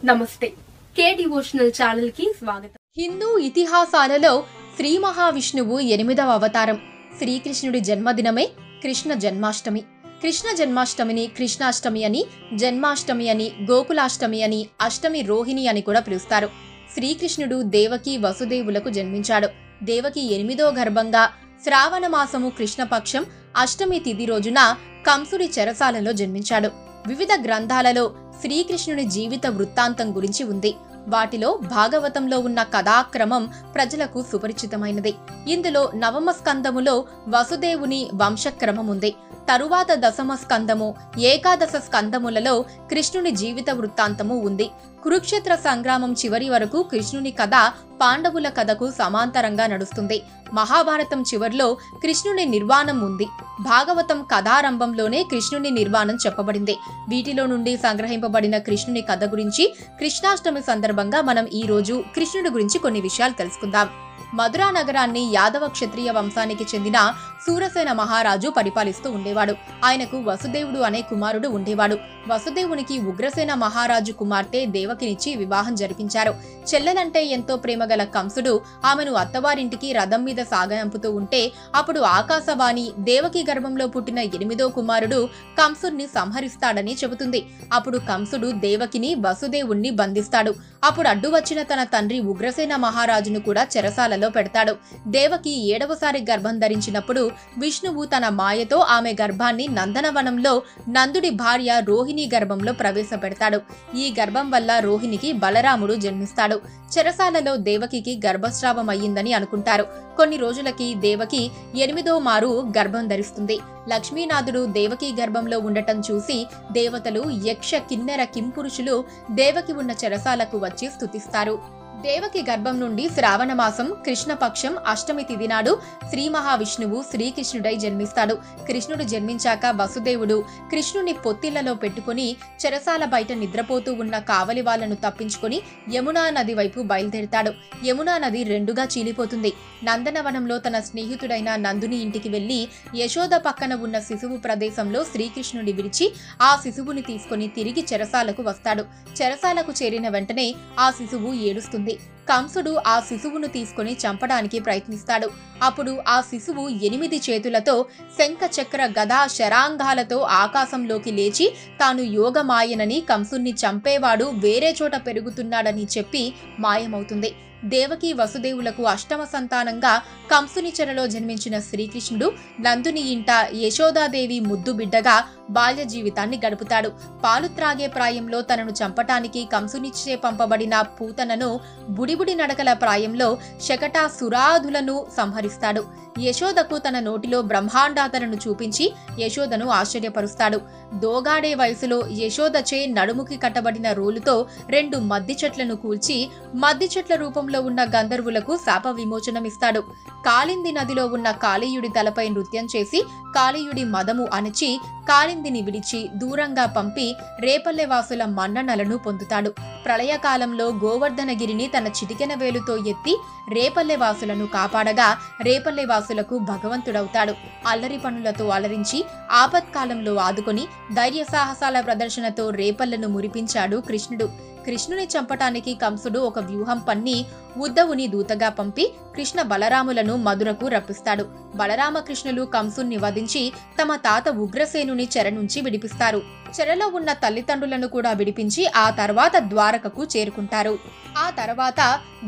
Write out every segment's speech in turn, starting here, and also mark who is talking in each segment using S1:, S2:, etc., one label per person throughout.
S1: నమస్తే. కే devotional channel కి స్వాగతం.
S2: హిందూ ఇతిహాసాలలో శ్రీ మహావిష్ణువు 8వ అవతారం. శ్రీకృష్ణుడి జన్మదినమే కృష్ణ జన్మాష్టమి. కృష్ణ జన్మాష్టమిని కృష్ణాష్టమి అని, జన్మాష్టమి అని, గోకులాష్టమి అని, అష్టమి రోహిణి అని కూడా పిలుస్తారు. శ్రీకృష్ణుడు దేవకి వసుదేవులకు జన్మించాడు. దేవకి 8వ గర్భంగా శ్రావణ మాసము కృష్ణపక్షం అష్టమి తిథి రోజున కంసుడి చెరసాలలో జన్మించాడు. వివిధ గ్రంథాలలో శ్రీకృష్ణుని జీవిత వృత్తాంతం గురించి ఉంది. వాటిలో భాగవతంలో ఉన్న కథాక్రమం ప్రజలకు సుపరిచితమైనది. ఇందులో నవమ స్కందములో వసుదేవుని వంశక్రమం ఉంది. తరువాత దశమ స్కందము, ఏకాదశ స్కందములలో కృష్ణుని జీవిత వృత్తాంతము ఉంది. కురుక్షేత్ర సంగ్రామం చివరి వరకు కృష్ణుని కథ పాండవుల కథకు సమాంతరంగా నడుస్తుంది. మహాభారతం చివర్లో కృష్ణుని నిర్వాణం ఉంది. భాగవతం కథారంభంలోనే కృష్ణుని నిర్వాణం చెప్పబడింది. వీటిలో నుండి సంగ్రహింపబడిన కృష్ణుని కథ గురించి కృష్ణాష్టమి సందర్భంగా మనం ఈ రోజు కృష్ణుడి గురించి కొన్ని విషయాలు తెలుసుకుందాం. మధురా నగరాన్ని యాదవ క్షత్రియ వంశానికి చెందిన సూరసేన మహారాజు పరిపాలిస్తూ ఉండేవాడు. ఆయనకు వసుదేవుడు అనే కుమారుడు ఉండేవాడు. వసుదేవునికి ఉగ్రసేన మహారాజు కుమార్తె దేవకినిచ్చి వివాహం జరిపించారు. చెల్లెలంటే ఎంతో ప్రేమగల కంసుడు ఆమెను అత్తవారింటికి రథం మీద సాగనంపుతూ ఉంటే అప్పుడు ఆకాశవాణి దేవకి గర్భంలో పుట్టిన 8వ కుమారుడు కంసుడిని సంహరిస్తాడని చెబుతుంది. అప్పుడు కంసుడు దేవకిని వసుదేవుణ్ణి బంధిస్తాడు. అప్పుడు అడ్డు వచ్చిన తన తండ్రి ఉగ్రసేన మహారాజును కూడా చెరసాలలో పెడతాడు. దేవకి 7వసారి గర్భం ధరించినప్పుడు విష్ణువు తన మాయతో ఆమె గర్భాన్ని నందనవనంలో నందుడి భార్య రోహిణి గర్భంలో ప్రవేశపెడతాడు. ఈ గర్భం వల్ల రోహిణికి బలరాముడు జన్మిస్తాడు. చెరసాలలో దేవకికి గర్భస్రావం అయ్యిందని అనుకుంటారు. కొన్ని రోజులకి దేవకి 8వ మారు గర్భం ధరిస్తుంది. లక్ష్మీనాథుడు దేవకి గర్భంలో ఉండటం చూసి దేవతలు, యక్ష, కిన్నెర, కింపురుషులు దేవకి ఉన్న చెరసాలకు వచ్చి స్తుతిస్తారు. దేవకి గర్భం నుండి శ్రావణ మాసం కృష్ణపక్షం అష్టమి తిథి నాడు శ్రీ మహావిష్ణువు శ్రీకృష్ణుడై జన్మిస్తాడు. కృష్ణుడు జన్మించాక వసుదేవుడు కృష్ణుని పొత్తిళ్లలో పెట్టుకుని చెరసాల బయట నిద్రపోతూ ఉన్న కావలి వాళ్లను తప్పించుకుని యమునా నది వైపు బయలుదేరతాడు. యమునా నది రెండుగా చీలిపోతుంది. నందనవనంలో తన స్నేహితుడైన నందుని ఇంటికి వెళ్లి యశోద పక్కన ఉన్న శిశువు ప్రదేశంలో శ్రీకృష్ణుడి విడిచి ఆ శిశువుని తీసుకుని తిరిగి చెరసాలకు వస్తాడు. చెరసాలకు చేరిన వెంటనే ఆ శిశువు ఏడుస్తుంది. కంసుడు ఆ శిశువును తీసుకుని చంపడానికి ప్రయత్నిస్తాడు. అప్పుడు ఆ శిశువు 8 చేతులతో శంఖ, చక్ర, గద, శరాంగాలతో ఆకాశంలోకి లేచి తాను యోగమాయనని, కంసుణ్ణి చంపేవాడు వేరే చోట పెరుగుతున్నాడని చెప్పి మాయమవుతుంది. దేవకి వసుదేవులకు అష్టమ సంతానంగా కంసుని చెరలో జన్మించిన శ్రీకృష్ణుడు నందుని ఇంట యశోదాదేవి ముద్దు బిడ్డగా బాల్య జీవితాన్ని గడుపుతాడు. పాలు త్రాగే ప్రాయంలో తనను చంపటానికి కంసునిచ్చే పంపబడిన పూతనను బుడిబుడి నడకల ప్రాయంలో శకటాసురాధులను సంహరిస్తాడు. యశోదకు తన నోటిలో బ్రహ్మాండాతలను చూపించి యశోదను ఆశ్చర్యపరుస్తాడు. దోగాడే వయసులో యశోదచే నడుముకి కట్టబడిన రోలుతో 2 మద్ది చెట్లను కూల్చి మద్ది చెట్ల రూపంలో ఉన్న గంధర్వులకు శాప విమోచనమిస్తాడు. కాళింది నదిలో ఉన్న కాళీయుడి తలపై నృత్యం చేసి కాళీయుడి మదము అణచి కాళిందిని విడిచి దూరంగా పంపి రేపల్లె వాసుల మన్ననలను పొందుతాడు. ప్రళయకాలంలో గోవర్ధనగిరిని తన చిటికెన వేలుతో ఎత్తి రేపల్లె వాసులను కాపాడగా రేపల్లె వాసులకు భగవంతుడవుతాడు. అల్లరి పనులతో అలరించి ఆపత్కాలంలో ఆదుకొని ధైర్య సాహసాల ప్రదర్శనతో రేపల్లెను మురిపించాడు కృష్ణుడు. కృష్ణుని చంపటానికి కంసుడు ఒక వ్యూహం పన్ని ఉద్ధవుని దూతగా పంపి కృష్ణ బలరాములను మధురకు రప్పిస్తాడు. బలరామకృష్ణులు కంసుని వధించి తమ తాత ఉగ్రసేనుని చెర నుంచి విడిపిస్తారు. చెరలో ఉన్న తల్లిదండ్రులను కూడా విడిపించి ఆ తర్వాత ద్వారకకు చేరుకుంటారు. ఆ తర్వాత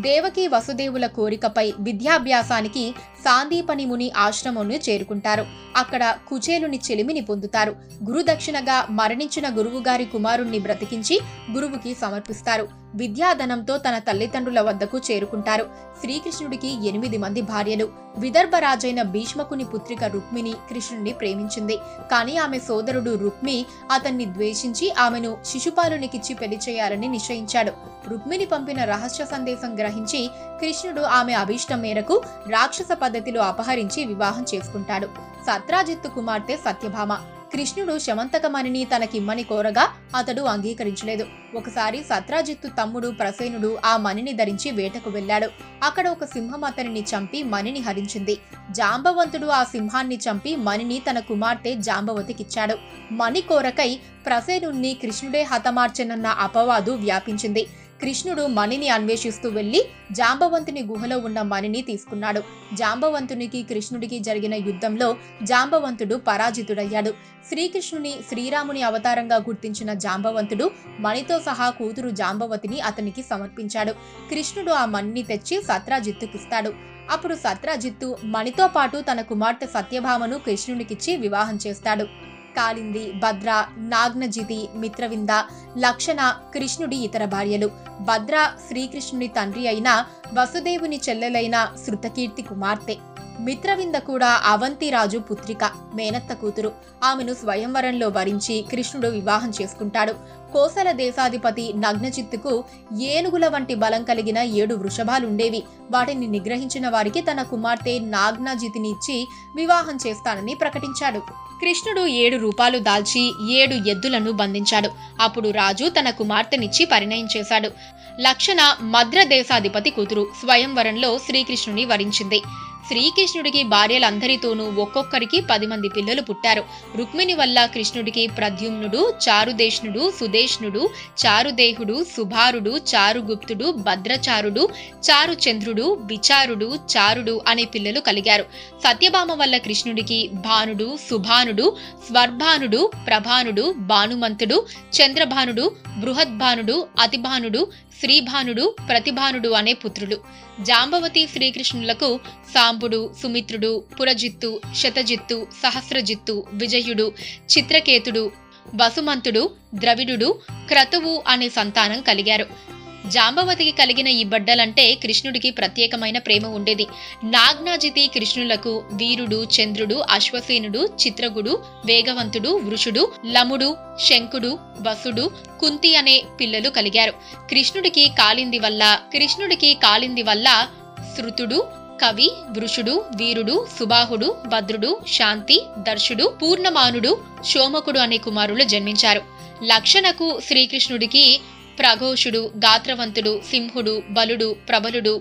S2: దేవకి వసుదేవుల కోరికపై విద్యాభ్యాసానికి సాందీపని ముని ఆశ్రమంను చేరుకుంటారు. అక్కడ కుచేలుని చెలిమిని పొందుతారు. గురుదక్షిణగా మరణించిన గురువుగారి కుమారుణ్ణి బ్రతికించి గురువుకి సమర్పిస్తారు. విద్యాధనంతో తన తల్లిదండ్రుల వద్దకు చేరుకుంటారు. శ్రీకృష్ణుడికి 8 మంది భార్యలు. విదర్భరాజైన భీష్మకుని పుత్రిక రుక్మిణి కృష్ణుడిని ప్రేమించింది. కానీ ఆమె సోదరుడు రుక్మి అతన్ని ద్వేషించి ఆమెను శిశుపాలునికిచ్చి పెళ్లి చేయాలని నిశ్చయించాడు. రుక్మిణి పంపిన రహస్య సందేశం గ్రహించి కృష్ణుడు ఆమె అభీష్టం మేరకు రాక్షస పద్ధతిలో అపహరించి వివాహం చేసుకుంటాడు. సత్రాజిత్తు కుమార్తె సత్యభామ. కృష్ణుడు శమంతకమణిని తనకిమ్మని కోరగా అతడు అంగీకరించలేదు. ఒకసారి సత్రాజిత్తు తమ్ముడు ప్రసేనుడు ఆ మణిని ధరించి వేటకు వెళ్లాడు. అక్కడ ఒక సింహం అతనిని చంపి మణిని హరించింది. జాంబవంతుడు ఆ సింహాన్ని చంపి మణిని తన కుమార్తె జాంబవతికిచ్చాడు. మణి కోరకై ప్రసేనుణ్ణి కృష్ణుడే హతమార్చెనన్న అపవాదు వ్యాపించింది. కృష్ణుడు మణిని అన్వేషిస్తూ వెళ్లి జాంబవంతుని గుహలో ఉన్న మణిని తీసుకున్నాడు. జాంబవంతునికి కృష్ణుడికి జరిగిన యుద్ధంలో జాంబవంతుడు పరాజితుడయ్యాడు. శ్రీకృష్ణుని శ్రీరాముని అవతారంగా గుర్తించిన జాంబవంతుడు మణితో సహా కూతురు జాంబవతిని అతనికి సమర్పించాడు. కృష్ణుడు ఆ మణిని తెచ్చి సత్రాజిత్తుకిస్తాడు. అప్పుడు సత్రాజిత్తు మణితో పాటు తన కుమార్తె సత్యభామను కృష్ణునికిచ్చి వివాహం చేస్తాడు. కాళింది, భద్ర, నాగ్నజితి, మిత్రవింద, లక్షణ కృష్ణుడి ఇతర భార్యలు. భద్ర శ్రీకృష్ణుని తండ్రి అయిన వసుదేవుని చెల్లెలైన శృతకీర్తి కుమార్తె. మిత్రవింద కూడా అవంతిరాజు పుత్రిక, మేనత్త కూతురు. ఆమెను స్వయంవరంలో వరించి కృష్ణుడు వివాహం చేసుకుంటాడు. కోసల దేశాధిపతి నగ్నజిత్తుకు ఏనుగుల వంటి బలం కలిగిన 7 వృషభాలుండేవి. వాటిని నిగ్రహించిన వారికి తన కుమార్తె నాగ్నజితిని ఇచ్చి వివాహం చేస్తానని ప్రకటించాడు. కృష్ణుడు 7 రూపాలు దాల్చి 7 ఎద్దులను బంధించాడు. అప్పుడు రాజు తన కుమార్తెనిచ్చి పరిణయం చేశాడు. లక్షణ మద్ర దేశాధిపతి కూతురు. స్వయంవరంలో శ్రీకృష్ణుని వరించింది. శ్రీకృష్ణుడికి భార్యలందరితోనూ ఒక్కొక్కరికి 10 మంది పిల్లలు పుట్టారు. రుక్మిణి వల్ల కృష్ణుడికి ప్రద్యుమ్నుడు, చారుదేష్ణుడు, సుదేష్ణుడు, చారుదేహుడు, సుభారుడు, చారుగుప్తుడు, భద్రచారుడు, చారుచంద్రుడు, విచారుడు, చారుడు అనే పిల్లలు కలిగారు. సత్యభామ వల్ల కృష్ణుడికి భానుడు, సుభానుడు, స్వర్భానుడు, ప్రభానుడు, భానుమంతుడు, చంద్రభానుడు, బృహద్భానుడు, అతిభానుడు, శ్రీభానుడు, ప్రతిభానుడు అనే పుత్రులు. జాంబవతి శ్రీకృష్ణులకు సాంబుడు, సుమిత్రుడు, పురజిత్తు, శతజిత్తు, సహస్రజిత్తు, విజయుడు, చిత్రకేతుడు, వసుమంతుడు, ద్రవిడుడు, క్రతువు అనే సంతానం కలిగారు. జాంబవతికి కలిగిన ఈ బిడ్డలంటే కృష్ణుడికి ప్రత్యేకమైన ప్రేమ ఉండేది. నాగ్నాజితి కృష్ణులకు వీరుడు, చంద్రుడు, అశ్వసేనుడు, చిత్రగుడు, వేగవంతుడు, వృషుడు, లముడు, శంకుడు, వసుడు, కుంతి అనే పిల్లలు కలిగారు. కృష్ణుడికి కాళింది వల్ల శృతుడు, కవి, వృషుడు, వీరుడు, సుబాహుడు, భద్రుడు, శాంతి, దర్శుడు, పూర్ణమానుడు, శోమకుడు అనే కుమారులు జన్మించారు. లక్షణకు శ్రీకృష్ణుడికి ప్రఘోషుడు, గాత్రవంతుడు, సింహుడు, బలుడు, ప్రబలుడు,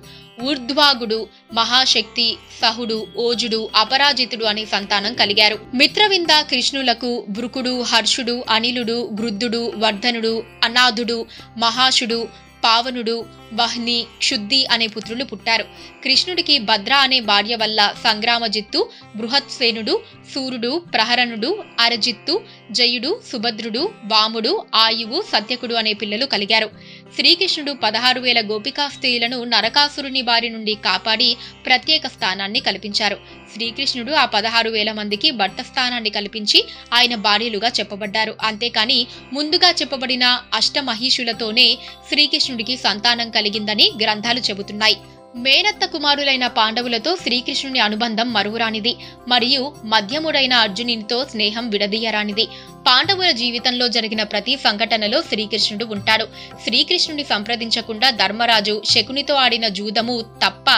S2: ఊర్ధ్వాగుడు, మహాశక్తి, సహుడు, ఓజుడు, అపరాజితుడు అనే సంతానం కలిగారు. మిత్రవింద కృష్ణులకు వృకుడు, హర్షుడు, అనిలుడు, గృద్ధుడు, వర్ధనుడు, అనాథుడు, మహాషుడు, పావనుడు, వహ్ని, క్షుద్ది అనే పుత్రులు పుట్టారు. కృష్ణుడికి భద్ర అనే భార్య వల్ల సంగ్రామజిత్తు, బృహత్సేనుడు, సూర్యుడు, ప్రహరణుడు, అరజిత్తు, జయుడు, సుభద్రుడు, వాముడు, ఆయువు, సత్యకుడు అనే పిల్లలు కలిగారు. శ్రీకృష్ణుడు 16,000 గోపికా స్త్రీలను నరకాసురుని బారి నుండి కాపాడి ప్రత్యేక స్థానాన్ని కల్పించారు. శ్రీకృష్ణుడు ఆ 16,000 మందికి భట్ట స్థానాన్ని కల్పించి ఆయన భార్యలుగా చెప్పబడ్డారు. అంతేకాని ముందుగా చెప్పబడిన అష్టమహిషులతోనే శ్రీకృష్ణుడికి సంతానం కలిగిందని గ్రంథాలు చెబుతున్నాయి. మేనత్త కుమారులైన పాండవులతో శ్రీకృష్ణుని అనుబంధం మరువురానిది మరియు మధ్యముడైన అర్జునునితో స్నేహం విడదీయరానిది. పాండవుల జీవితంలో జరిగిన ప్రతి సంఘటనలో శ్రీకృష్ణుడు ఉంటాడు. శ్రీకృష్ణుని సంప్రదించకుండా ధర్మరాజు శకునితో ఆడిన జూదము తప్ప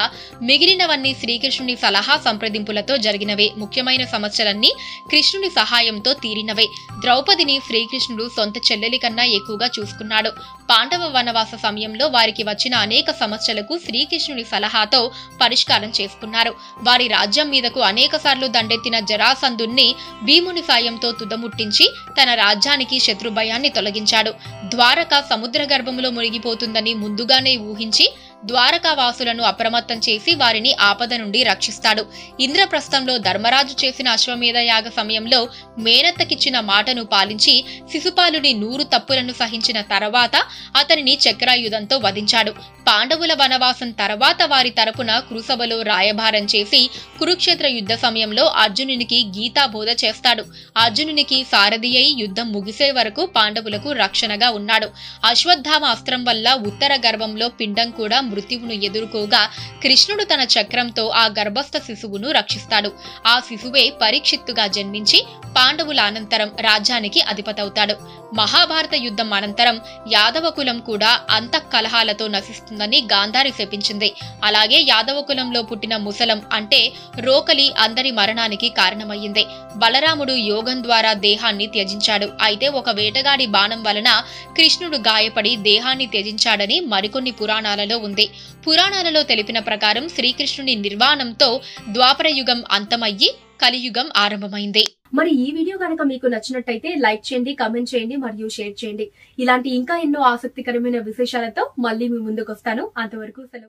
S2: మిగిలినవన్నీ శ్రీకృష్ణుని సలహా సంప్రదింపులతో జరిగినవే. ముఖ్యమైన సమస్యలన్నీ కృష్ణుని సహాయంతో తీరినవే. ద్రౌపదిని శ్రీకృష్ణుడు సొంత చెల్లెలి కన్నా ఎక్కువగా చూసుకున్నాడు. పాండవ వనవాస సమయంలో వారికి వచ్చిన అనేక సమస్యలకు శ్రీకృష్ణుని సలహాతో పరిష్కారం చేసుకున్నారు. వారి రాజ్యం మీదకు అనేకసార్లు దండెత్తిన జరాసంధుణ్ణి భీముని సాయంతో తుదముట్టించి తన రాజ్యానికి శత్రుభయాన్ని తొలగించాడు. ద్వారక సముద్ర గర్భంలో మునిగిపోతుందని ముందుగానే ఊహించి ద్వారకా వాసులను అప్రమత్తం చేసి వారిని ఆపద నుండి రక్షిస్తాడు. ఇంద్రప్రస్థంలో ధర్మరాజు చేసిన అశ్వమేధ యాగ సమయంలో మేనత్తకిచ్చిన మాటను పాలించి శిశుపాలుని 100 తప్పులను సహించిన తర్వాత అతనిని చక్రాయుధంతో వధించాడు. పాండవుల వనవాసం తర్వాత వారి తరపున కురుసభలో రాయభారం చేసి కురుక్షేత్ర యుద్ధ సమయంలో అర్జునునికి గీతా బోధ చేస్తాడు. అర్జునునికి సారథి అయి యుద్ధం ముగిసే వరకు పాండవులకు రక్షణగా ఉన్నాడు. అశ్వత్థామ అస్త్రం వల్ల ఉత్తర గర్భంలో పిండం కూడా మృత్యువును ఎదుర్కోగా కృష్ణుడు తన చక్రంతో ఆ గర్భస్థ శిశువును రక్షిస్తాడు. ఆ శిశువే పరీక్షిత్తుగా జన్మించి పాండవుల అనంతరం రాజ్యానికి అధిపతవుతాడు. మహాభారత యుద్ధం అనంతరం యాదవ కులం కూడా అంతఃకలహాలతో నశిస్తుందని గాంధారి శపించింది. అలాగే యాదవ కులంలో పుట్టిన ముసలం అంటే రోకలి అందరి మరణానికి కారణమయ్యింది. బలరాముడు యోగం ద్వారా దేహాన్ని త్యజించాడు. అయితే ఒక వేటగాడి బాణం వలన కృష్ణుడు గాయపడి దేహాన్ని త్యజించాడని మరికొన్ని పురాణాలలో ఉంది. పురాణాలలో తెలిపిన ప్రకారం శ్రీకృష్ణుని నిర్వాణంతో ద్వాపర యుగం అంతమయ్యి కలియుగం ఆరంభమైంది.
S1: మరి ఈ వీడియో కనుక మీకు నచ్చినట్టయితే లైక్ చేయండి, కామెంట్ చేయండి మరియు షేర్ చేయండి. ఇలాంటి ఇంకా ఎన్నో ఆసక్తికరమైన విశేషాలతో మళ్ళీ మీ ముందుకు వస్తాను. అంతవరకు సెలవు.